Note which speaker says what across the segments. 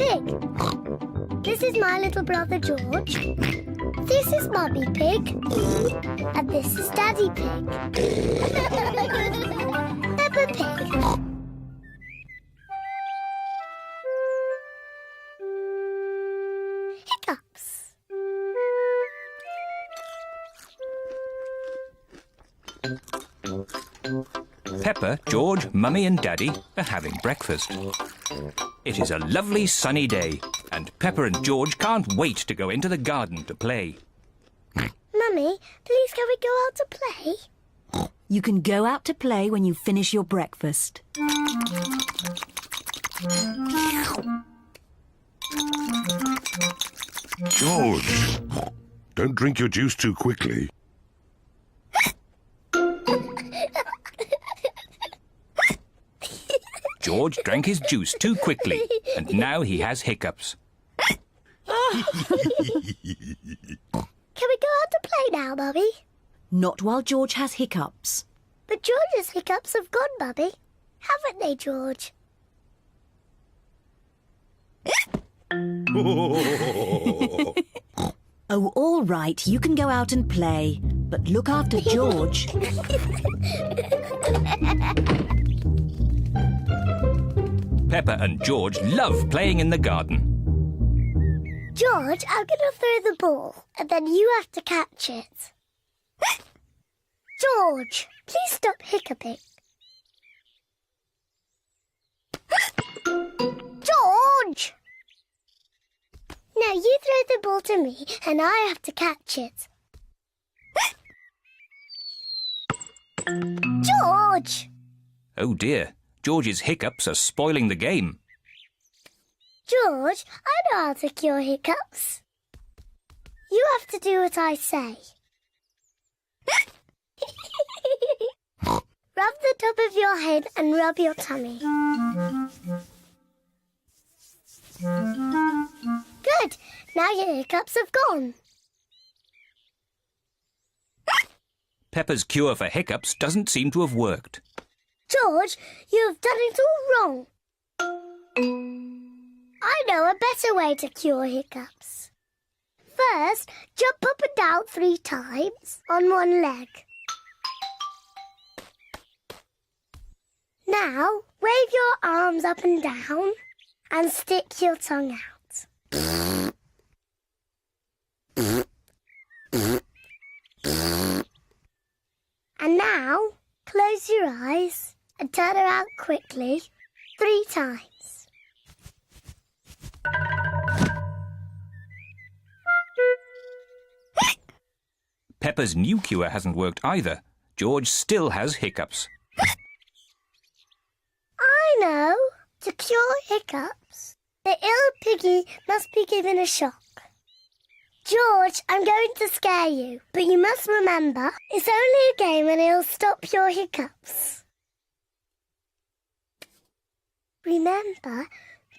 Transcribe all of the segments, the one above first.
Speaker 1: Pig. This is my little brother George. This is Mummy Pig. And this is Daddy Pig. Peppa Pig. Hiccups.
Speaker 2: Peppa, George, Mummy and Daddy are having breakfast. It is a lovely sunny day, and Peppa and George can't wait to go into the garden to play.
Speaker 1: Mummy, please can we go out to play?
Speaker 3: You can go out to play when you finish your breakfast.
Speaker 4: George, don't drink your juice too quickly.
Speaker 2: George drank his juice too quickly, and now he has hiccups.
Speaker 1: Can we go out to play now, Mummy?
Speaker 3: Not while George has hiccups.
Speaker 1: But George's hiccups have gone, Mummy. Haven't they, George?
Speaker 3: Oh, all right, you can go out and play, but look after George.
Speaker 2: Peppa and George love playing in the garden.
Speaker 1: George, I'm going to throw the ball, and then you have to catch it. George, please stop hiccuping. George! Now you throw the ball to me, and I have to catch it. George!
Speaker 2: Oh dear, George's hiccups are spoiling the game.
Speaker 1: George, I know how to cure hiccups. You have to do what I say. Rub the top of your head and rub your tummy. Good. Now your hiccups have gone.
Speaker 2: Peppa's cure for hiccups doesn't seem to have worked.
Speaker 1: George, you have done it all wrong. I know a better way to cure hiccups. First, jump up and down 3 times on one leg. Now, wave your arms up and down and stick your tongue out. And now, close your eyes and turn around quickly 3 times.
Speaker 2: Peppa's new cure hasn't worked either. George still has hiccups.
Speaker 1: I know. To cure hiccups, the ill piggy must be given a shock. George, I'm going to scare you, but you must remember, it's only a game and it'll stop your hiccups. Remember,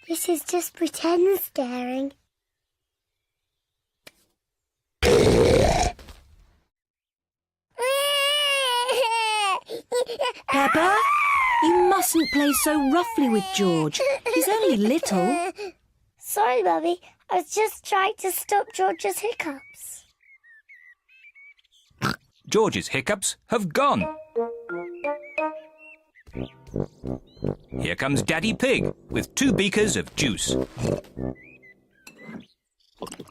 Speaker 1: this is just pretend scaring.
Speaker 3: Peppa, you mustn't play so roughly with George. He's only little.
Speaker 1: Sorry, Mummy. I was just trying to stop George's hiccups.
Speaker 2: George's hiccups have gone. Here comes Daddy Pig with 2 beakers of juice.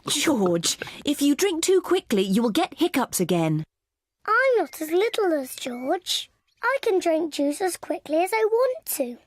Speaker 3: George, if you drink too quickly, you will get hiccups again.
Speaker 1: I'm not as little as George. I can drink juice as quickly as I want to.